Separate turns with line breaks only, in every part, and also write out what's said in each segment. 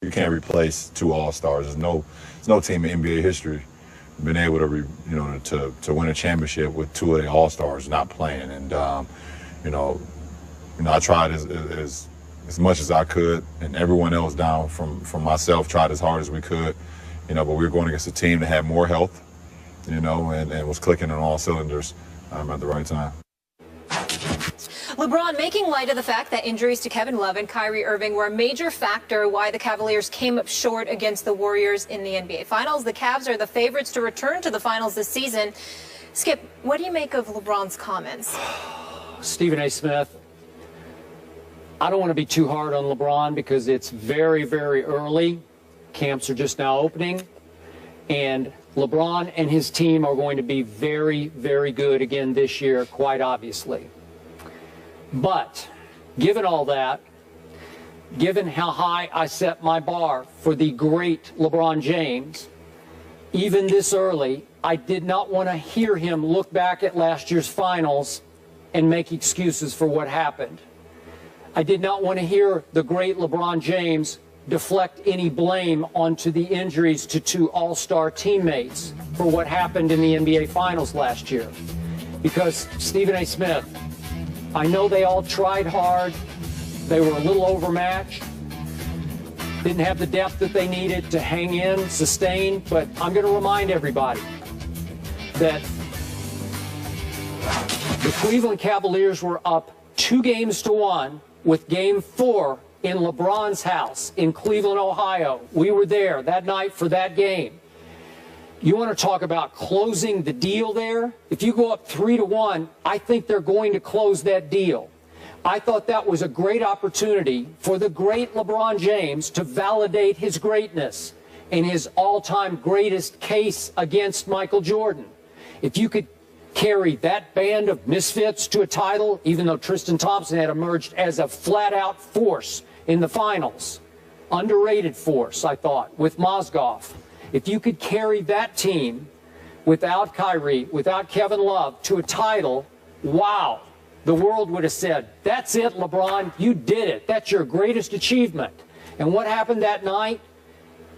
You can't replace two All-Stars. There's no team in NBA history been able to to win a championship with two of the All-Stars not playing. And I tried as much as I could, and everyone else down from myself tried as hard as we could. But we were going against a team that had more health, and was clicking on all cylinders at the right time.
LeBron making light of the fact that injuries to Kevin Love and Kyrie Irving were a major factor why the Cavaliers came up short against the Warriors in the NBA Finals. The Cavs are the favorites to return to the finals this season. Skip, what do you make of LeBron's comments?
Stephen A. Smith, I don't want to be too hard on LeBron because it's very, very early. Camps are just now opening. And LeBron and his team are going to be very, very good again this year, quite obviously. But given all that, given how high I set my bar for the great LeBron James, even this early, I did not want to hear him look back at last year's finals and make excuses for what happened. I did not want to hear the great LeBron James deflect any blame onto the injuries to two all-star teammates for what happened in the NBA Finals last year. Because, Stephen A. Smith, I know they all tried hard. They were a little overmatched. Didn't have the depth that they needed to hang in, sustain. But I'm going to remind everybody that the Cleveland Cavaliers were up 2-1 with Game 4 in LeBron's house in Cleveland, Ohio. We were there that night for that game. You want to talk about closing the deal there? If you go up 3-1, I think they're going to close that deal. I thought that was a great opportunity for the great LeBron James to validate his greatness and his all-time greatest case against Michael Jordan. If you could carry that band of misfits to a title, even though Tristan Thompson had emerged as a flat-out force in the finals, underrated force, I thought, with Mozgov. If you could carry that team without Kyrie, without Kevin Love to a title, wow, the world would have said, that's it, LeBron, you did it. That's your greatest achievement. And what happened that night?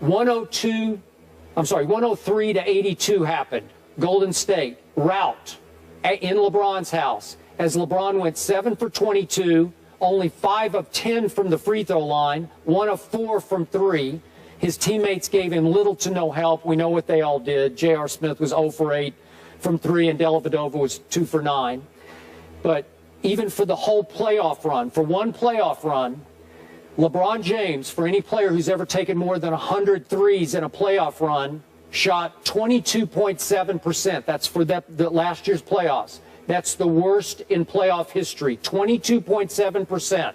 103-82 happened. Golden State, rout in LeBron's house, as LeBron went 7 for 22, only 5 of 10 from the free throw line, 1 of 4 from 3. His teammates gave him little to no help. We know what they all did. J.R. Smith was 0 for 8 from 3, and Dellavedova was 2 for 9. But even for the whole playoff run, for one playoff run, LeBron James, for any player who's ever taken more than 100 threes in a playoff run, shot 22.7%. That's for the last year's playoffs. That's the worst in playoff history, 22.7%.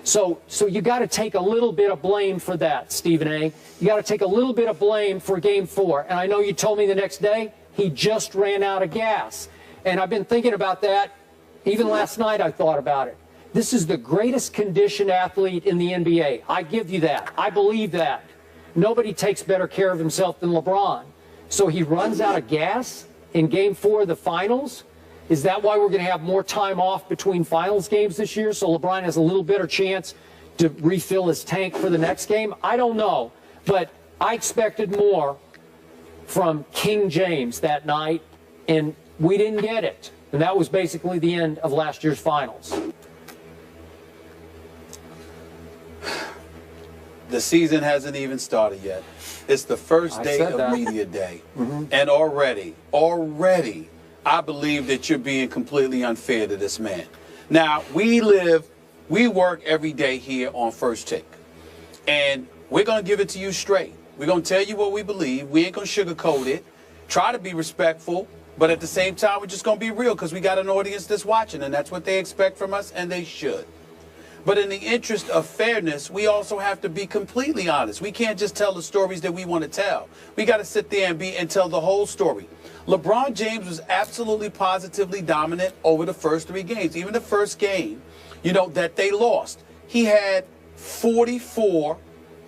So you got to take a little bit of blame for that, Stephen A. You got to take a little bit of blame for Game 4. And I know you told me the next day he just ran out of gas. And I've been thinking about that. Even last night I thought about it. This is the greatest conditioned athlete in the NBA. I give you that. I believe that. Nobody takes better care of himself than LeBron. So he runs out of gas in Game 4 of the finals? Is that why we're going to have more time off between finals games this year, so LeBron has a little better chance to refill his tank for the next game? I don't know, but I expected more from King James that night, and we didn't get it. And that was basically the end of last year's finals.
The season hasn't even started yet. It's the first day of media day. And already, I believe that you're being completely unfair to this man. Now, we work every day here on First Take. And we're going to give it to you straight. We're going to tell you what we believe. We ain't going to sugarcoat it. Try to be respectful. But at the same time, we're just going to be real because we got an audience that's watching. And that's what they expect from us, and they should. But in the interest of fairness, we also have to be completely honest. We can't just tell the stories that we want to tell. We got to sit there and tell the whole story. LeBron James was absolutely positively dominant over the first 3 games. Even the first game, that they lost. He had 44,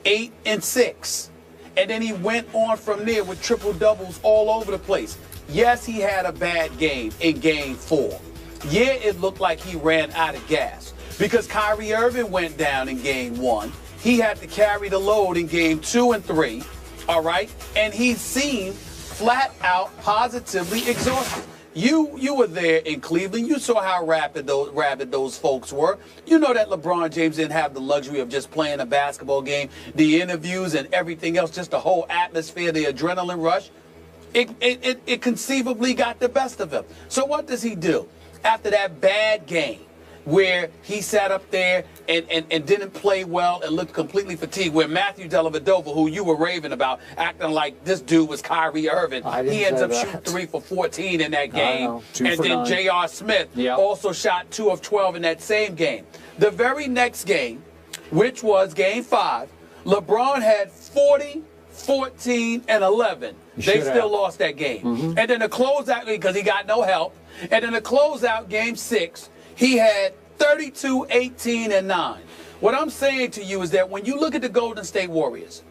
8, and 6. And then he went on from there with triple doubles all over the place. Yes, he had a bad game in Game 4. Yeah, it looked like he ran out of gas. Because Kyrie Irving went down in Game 1. he had to carry the load in game 2 and 3, all right? And he seemed flat out positively exhausted. You were there in Cleveland. You saw how rabid those folks were. You know that LeBron James didn't have the luxury of just playing a basketball game, the interviews and everything else, just the whole atmosphere, the adrenaline rush. It conceivably got the best of him. So what does he do? After that bad game where he sat up there and didn't play well and looked completely fatigued, where Matthew Dellavedova, who you were raving about, acting like this dude was Kyrie Irving, he ends up shooting 3 for 14 in that game. And then J.R. Smith also shot 2 of 12 in that same game. The very next game, which was game 5, LeBron had 40, 14, and 11. They still lost that game. And then to close out, because he got no help, and then to close out game 6, he had 32, 18, and 9. What I'm saying to you is that when you look at the Golden State Warriors,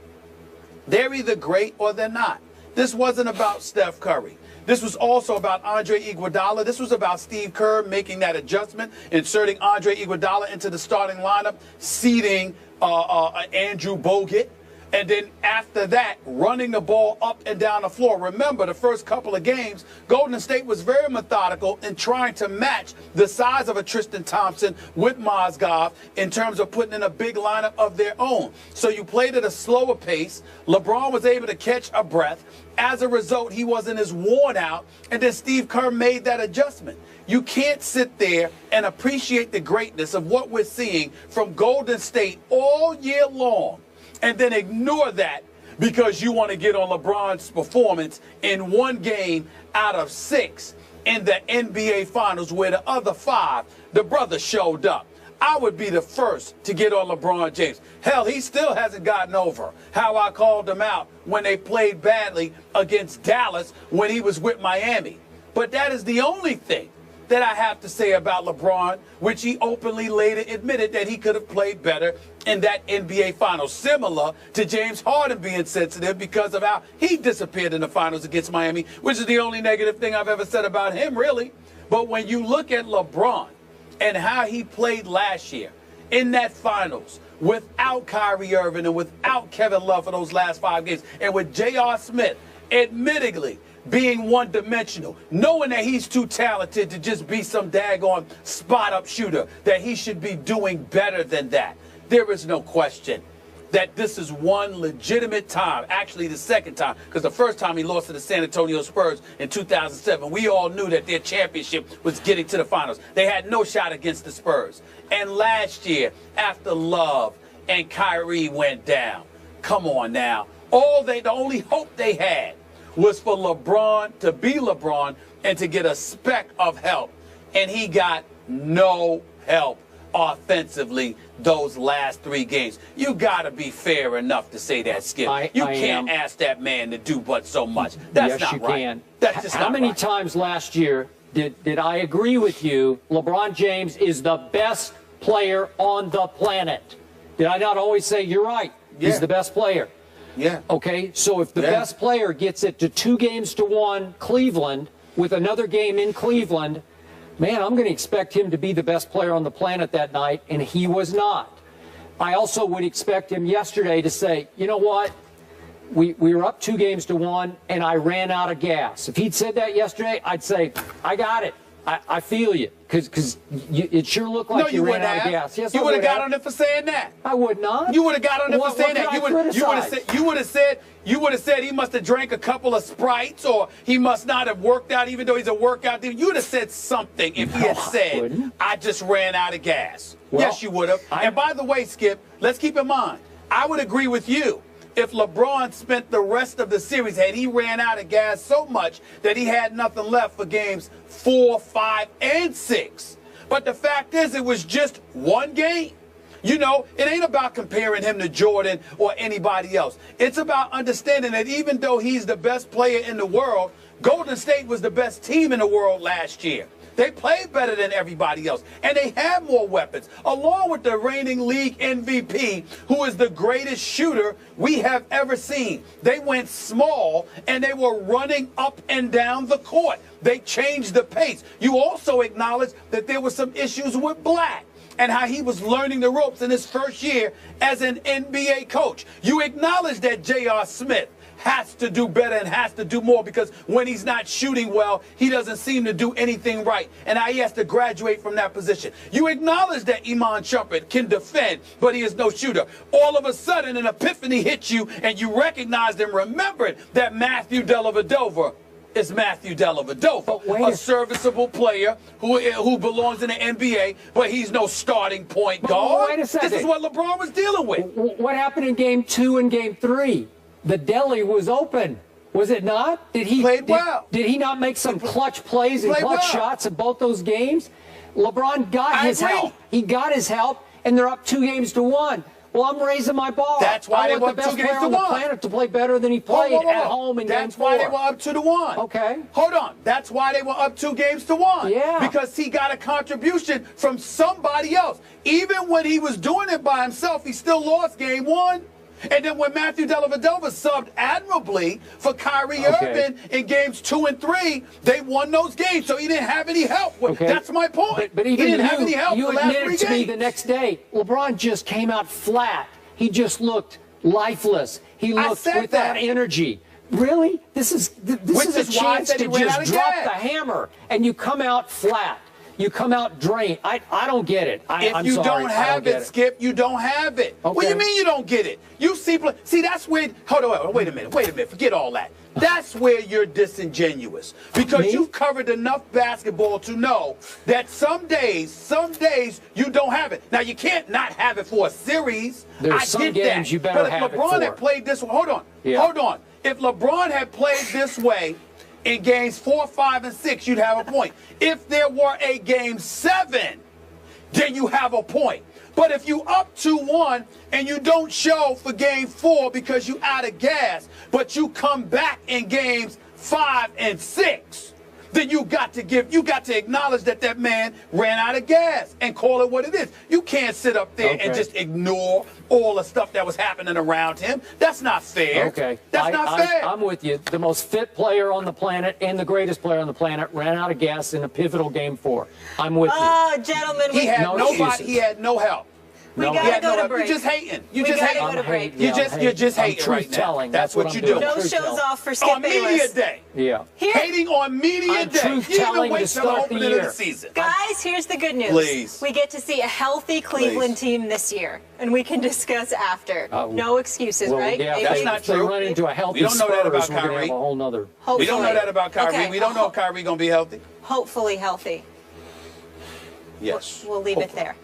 they're either great or they're not. This wasn't about Steph Curry. This was also about Andre Iguodala. This was about Steve Kerr making that adjustment, inserting Andre Iguodala into the starting lineup, seating Andrew Bogut. And then after that, running the ball up and down the floor. Remember, the first couple of games, Golden State was very methodical in trying to match the size of a Tristan Thompson with Mozgov in terms of putting in a big lineup of their own. So you played at a slower pace. LeBron was able to catch a breath. As a result, he wasn't as worn out. And then Steve Kerr made that adjustment. You can't sit there and appreciate the greatness of what we're seeing from Golden State all year long and then ignore that because you want to get on LeBron's performance in one game out of 6 in the NBA Finals where the other 5, the brother showed up. I would be the first to get on LeBron James. Hell, he still hasn't gotten over how I called him out when they played badly against Dallas when he was with Miami. But that is the only thing that I have to say about LeBron, which he openly later admitted that he could have played better in that NBA Finals, similar to James Harden being sensitive because of how he disappeared in the Finals against Miami, which is the only negative thing I've ever said about him, really. But when you look at LeBron and how he played last year in that Finals without Kyrie Irving and without Kevin Love for those last 5 games, and with J.R. Smith, admittedly, being one-dimensional, knowing that he's too talented to just be some daggone spot-up shooter, that he should be doing better than that. There is no question that this is one legitimate time, actually the second time, because the first time he lost to the San Antonio Spurs in 2007, we all knew that their championship was getting to the finals. They had no shot against the Spurs. And last year, after Love and Kyrie went down, come on now, the only hope they had was for LeBron to be LeBron and to get a speck of help. And he got no help offensively those last 3 games. You got to be fair enough to say that, Skip. You can't ask that man to do but so much. That's not right. Can. That's just
How many times last year did I agree with you, LeBron James is the best player on the planet? Did I not always say, you're right, he's the best player?
Yeah.
Okay, so if the best player gets it to 2-1 Cleveland with another game in Cleveland, man, I'm going to expect him to be the best player on the planet that night, and he was not. I also would expect him yesterday to say, you know what, we were up 2-1, and I ran out of gas. If he'd said that yesterday, I'd say, I got it. I feel you, because it sure looked like you ran out of gas. Yes,
you would have got on it for saying that.
I would not.
You would have got on it for saying that. You would have said he must have drank a couple of Sprites, or he must not have worked out, even though he's a workout dude. You would have said something if he had said, I just ran out of gas. Well, yes, you would have. And by the way, Skip, let's keep in mind, I would agree with you. If LeBron spent the rest of the series, had he ran out of gas so much that he had nothing left for games 4, 5, and 6. But the fact is, it was just one game. You know, it ain't about comparing him to Jordan or anybody else. It's about understanding that even though he's the best player in the world, Golden State was the best team in the world last year. They played better than everybody else, and they have more weapons, along with the reigning league MVP, who is the greatest shooter we have ever seen. They went small, and they were running up and down the court. They changed the pace. You also acknowledge that there were some issues with Black. and how he was learning the ropes in his first year as an NBA coach. You acknowledge that J.R. Smith has to do better and has to do more, because when he's not shooting well, he doesn't seem to do anything right, and now he has to graduate from that position. You acknowledge that Iman Shumpert can defend, but he is no shooter. All of a sudden, an epiphany hits you, and you recognized and remembered that Matthew Dellavedova is Matthew Dellavedova, a serviceable player who belongs in the NBA, but he's no starting point guard.
Wait a second.
This is what LeBron was dealing with.
What happened in Game 2 and Game 3? The deli was open, was it not? Did he
played well?
Did he not make some clutch plays and clutch shots in both those games? LeBron got his help. He got his help, and they're up 2-1. Well, I'm raising my bar.
That's why they
I
were
want
up
the
2
best player
games to
on the
1.
planet to play better than he played at home in Game 4.
That's why they were up 2-1.
Okay.
Hold on. That's why they were up 2-1.
Yeah.
Because he got a contribution from somebody else. Even when he was doing it by himself, he still lost Game 1. And then when Matthew Dellavedova subbed admirably for Kyrie Irving in Games 2 and 3, they won those games. So he didn't have any help. That's my point.
But even
he didn't have any help
you
for the last 3
admitted to
games.
me the next day, LeBron just came out flat. He just looked lifeless. He looked without energy. Really? This is a chance to just drop the hammer, and you come out flat. You come out drained. I don't get it.
If you don't have it, Skip, you don't have it.
Okay.
What do you mean you don't get it? You see, that's where. Hold on, wait a minute. Forget all that. That's where you're disingenuous, because you've covered enough basketball to know that some days you don't have it. Now you can't not have it for a series.
There's some games you better have it for.
But if LeBron had played this way, hold on. If LeBron had played this way in games 4, 5, and 6, you'd have a point. If there were a game 7, then you have a point. But if you up 2-1 and you don't show for game 4 because you out of gas, but you come back in games 5 and 6, then you got to acknowledge that man ran out of gas and call it what it is. You can't sit up there and just ignore all the stuff that was happening around him. That's not fair.
Okay.
That's not fair.
I'm with you. The most fit player on the planet and the greatest player on the planet ran out of gas in a pivotal Game 4. I'm with you.
Oh, gentlemen,
he had nobody. He had no help.
We gotta go to break.
You're just hating. You're
We
just
gotta
hating.
go to break.
You're just hating right now.
Truth-telling.
That's what you do.
No shows off for Skip
On media
Bayless.
day.
Yeah.
Hating on media day. You
Truth-telling
even
to
wait till the
start the
opening of
year.
the season.
Guys, here's the good news.
Please.
We get to see a healthy Cleveland team this year, and we can discuss after. No excuses, right?
Yeah,
That's not true.
They run into a healthy
We don't know that about
Spurs, we're gonna
Kyrie.
have a whole nother.
Hopefully.
We don't know that about Kyrie.
Okay.
We don't know if Kyrie going to be healthy.
Hopefully healthy.
Yes.
We'll leave it there.